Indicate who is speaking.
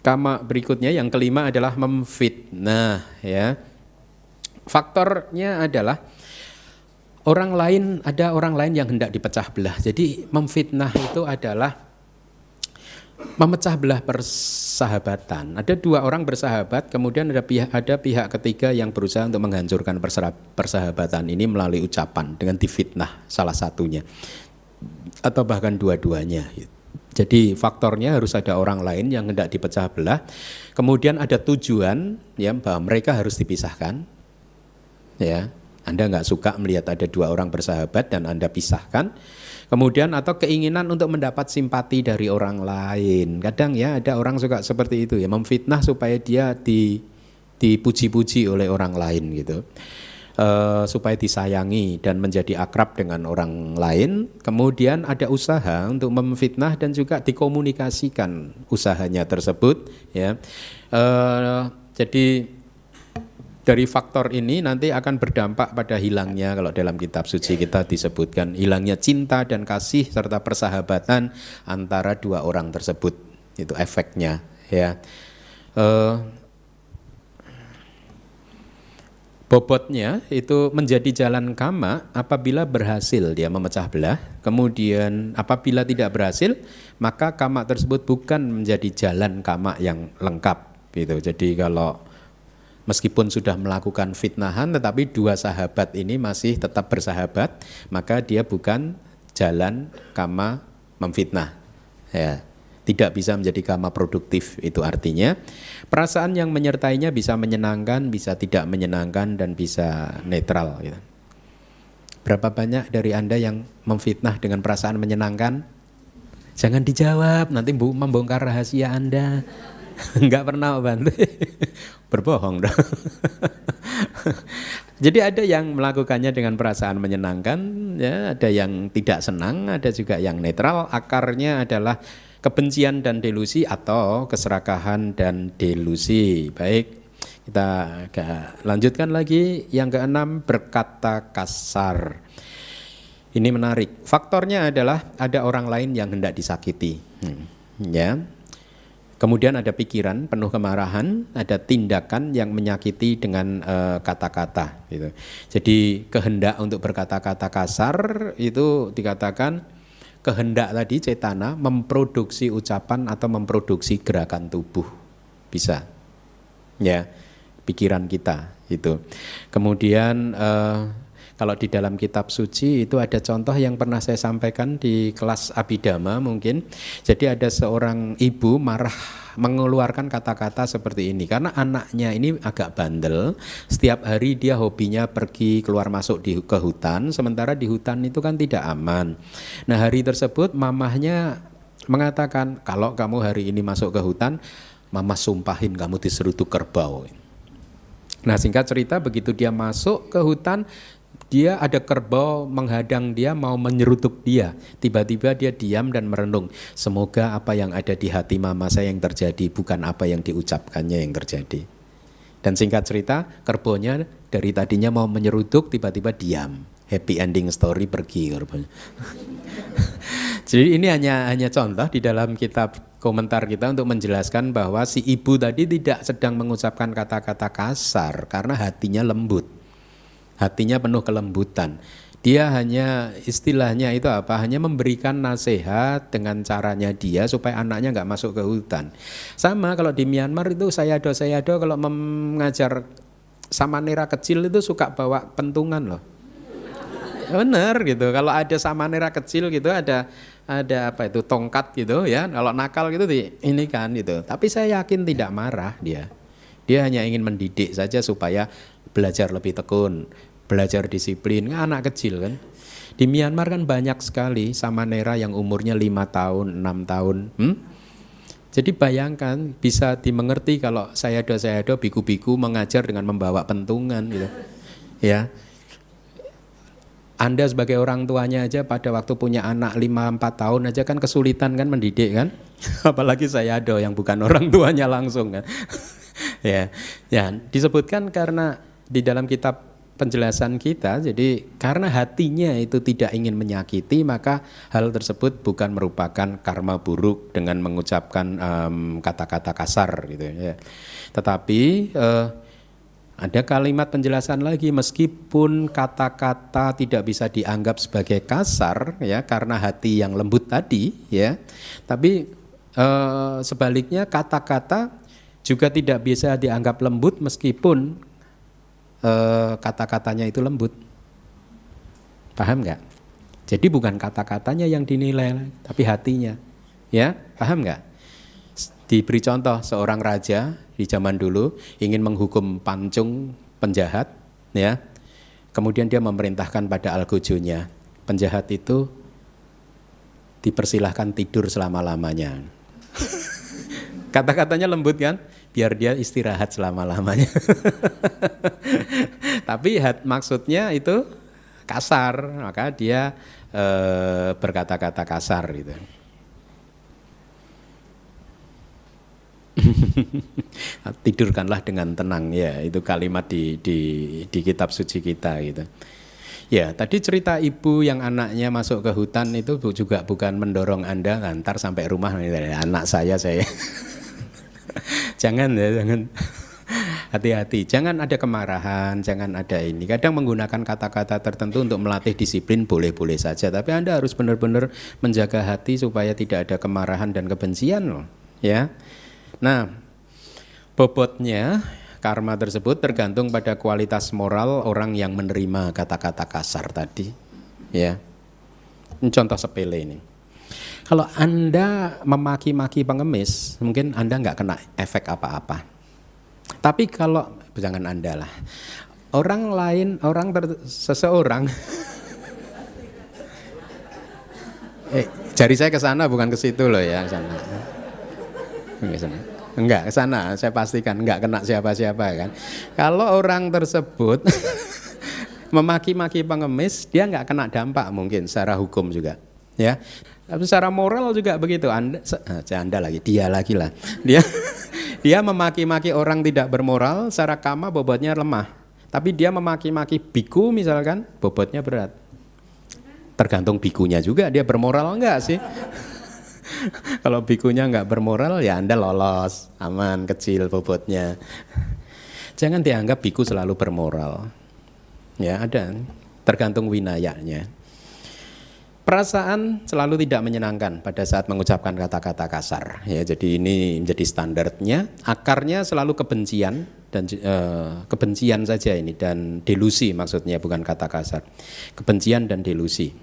Speaker 1: Kama berikutnya yang kelima adalah memfitnah, ya. Faktornya adalah ada orang lain yang hendak dipecah belah. Jadi memfitnah itu adalah memecah belah persahabatan. Ada dua orang bersahabat, kemudian ada pihak ketiga yang berusaha untuk menghancurkan persahabatan ini melalui ucapan dengan difitnah salah satunya atau bahkan dua-duanya. Jadi faktornya harus ada orang lain yang hendak dipecah belah. Kemudian ada tujuan, ya, bahwa mereka harus dipisahkan. Ya, Anda nggak suka melihat ada dua orang bersahabat dan Anda pisahkan. Kemudian atau keinginan untuk mendapat simpati dari orang lain. Kadang ya ada orang suka seperti itu, ya, memfitnah supaya dia dipuji-puji oleh orang lain gitu. Supaya disayangi dan menjadi akrab dengan orang lain. Kemudian ada usaha untuk memfitnah dan juga dikomunikasikan usahanya tersebut, ya. Jadi dari faktor ini nanti akan berdampak pada hilangnya, kalau dalam kitab suci kita disebutkan hilangnya cinta dan kasih serta persahabatan antara dua orang tersebut. Itu efeknya, ya. Bobotnya itu menjadi jalan kama apabila berhasil dia memecah belah. Kemudian apabila tidak berhasil, maka kama tersebut bukan menjadi jalan kama yang lengkap gitu. Jadi kalau meskipun sudah melakukan fitnahan tetapi dua sahabat ini masih tetap bersahabat, maka dia bukan jalan kama memfitnah, ya. Tidak bisa menjadi kama produktif. Itu artinya perasaan yang menyertainya bisa menyenangkan, bisa tidak menyenangkan, dan bisa netral gitu. Berapa banyak dari Anda yang memfitnah dengan perasaan menyenangkan? Jangan dijawab, nanti membongkar rahasia Anda. Enggak pernah bantu. Berbohong dong. Jadi ada yang melakukannya dengan perasaan menyenangkan, ya, ada yang tidak senang, ada juga yang netral. Akarnya adalah kebencian dan delusi atau keserakahan dan delusi. Baik, kita lanjutkan lagi. Yang keenam, berkata kasar. Ini menarik. Faktornya adalah ada orang lain yang hendak disakiti. Ya. Kemudian ada pikiran penuh kemarahan, ada tindakan yang menyakiti dengan kata-kata. Gitu. Jadi kehendak untuk berkata-kata kasar itu dikatakan kehendak tadi, cetana, memproduksi ucapan atau memproduksi gerakan tubuh. Bisa, ya, pikiran kita itu. Kemudian kalau di dalam kitab suci itu ada contoh yang pernah saya sampaikan di kelas Abhidhamma mungkin. Jadi ada seorang ibu marah mengeluarkan kata-kata seperti ini karena anaknya ini agak bandel. Setiap hari dia hobinya pergi keluar masuk ke hutan, sementara di hutan itu kan tidak aman. Nah, hari tersebut mamahnya mengatakan, kalau kamu hari ini masuk ke hutan, mama sumpahin kamu diseruduk kerbau. Nah, singkat cerita begitu dia masuk ke hutan, dia ada kerbau menghadang dia, mau menyerutuk dia. Tiba-tiba dia diam dan merenung. Semoga apa yang ada di hati mama saya yang terjadi, bukan apa yang diucapkannya yang terjadi. Dan singkat cerita, kerbaunya dari tadinya mau menyerutuk, tiba-tiba diam. Happy ending story, pergi kerbaunya. Jadi ini hanya contoh di dalam kitab komentar kita untuk menjelaskan bahwa si ibu tadi tidak sedang mengucapkan kata-kata kasar karena hatinya lembut. Hatinya penuh kelembutan. Dia hanya istilahnya itu apa? Hanya memberikan nasihat dengan caranya dia supaya anaknya nggak masuk ke hutan. Sama kalau di Myanmar itu sayado kalau mengajar samanera kecil itu suka bawa pentungan loh. Bener gitu. Kalau ada samanera kecil gitu ada apa itu tongkat gitu ya. Kalau nakal gitu ini kan gitu. Tapi saya yakin tidak marah dia. Dia hanya ingin mendidik saja supaya belajar lebih tekun, belajar disiplin. Anak kecil kan. Di Myanmar kan banyak sekali samanera yang umurnya 5 tahun, 6 tahun. Jadi bayangkan bisa dimengerti kalau sayado biku-biku mengajar dengan membawa pentungan gitu. Ya. Anda sebagai orang tuanya aja pada waktu punya anak 5-4 tahun aja kan kesulitan kan mendidik kan. Apalagi sayado yang bukan orang tuanya langsung kan. Ya, disebutkan karena di dalam kitab penjelasan kita. Jadi karena hatinya itu tidak ingin menyakiti, maka hal tersebut bukan merupakan karma buruk dengan mengucapkan kata-kata kasar gitu ya. Tetapi ada kalimat penjelasan lagi, meskipun kata-kata tidak bisa dianggap sebagai kasar ya karena hati yang lembut tadi ya, tapi sebaliknya kata-kata juga tidak bisa dianggap lembut meskipun kata-katanya itu lembut. Paham nggak? Jadi bukan kata-katanya yang dinilai, tapi hatinya. Ya, paham nggak? Diberi contoh, seorang raja di zaman dulu ingin menghukum pancung penjahat, ya. Kemudian dia memerintahkan pada algojonya, penjahat itu dipersilahkan tidur selama-lamanya. Kata-katanya lembut kan? Biar dia istirahat selama-lamanya. Tapi maksudnya itu kasar, maka dia berkata-kata kasar gitu. Tidurkanlah dengan tenang, ya itu kalimat di kitab suci kita gitu. Ya, tadi cerita ibu yang anaknya masuk ke hutan itu juga bukan mendorong Anda ngantar sampai rumah anak saya. Jangan ya, jangan. Hati-hati, jangan ada kemarahan, jangan ada ini. Kadang menggunakan kata-kata tertentu untuk melatih disiplin boleh-boleh saja, tapi Anda harus benar-benar menjaga hati supaya tidak ada kemarahan dan kebencian loh, ya. Nah, bobotnya karma tersebut tergantung pada kualitas moral orang yang menerima kata-kata kasar tadi, ya. Ini contoh sepele ini. Kalau Anda memaki-maki pengemis, mungkin Anda nggak kena efek apa-apa. Tapi kalau jangan Anda lah, orang lain, seseorang, jari saya ke sana bukan ke situ loh ya, ke sana. Enggak, ke sana, saya pastikan enggak kena siapa-siapa kan. Kalau orang tersebut memaki-maki pengemis, dia enggak kena dampak mungkin secara hukum juga, ya. Tapi secara moral juga begitu. Anda lagi, dia lagi lah. Dia memaki-maki orang tidak bermoral, secara karma bobotnya lemah. Tapi dia memaki-maki biku misalkan, bobotnya berat. Tergantung bikunya juga, dia bermoral enggak sih? Kalau bikunya enggak bermoral, ya Anda lolos, aman, kecil bobotnya. Jangan dianggap biku selalu bermoral. Ya ada, tergantung winayanya. Perasaan selalu tidak menyenangkan pada saat mengucapkan kata-kata kasar. Ya, jadi ini menjadi standarnya. Akarnya selalu kebencian dan kebencian saja ini dan delusi maksudnya, bukan kata kasar. Kebencian dan delusi.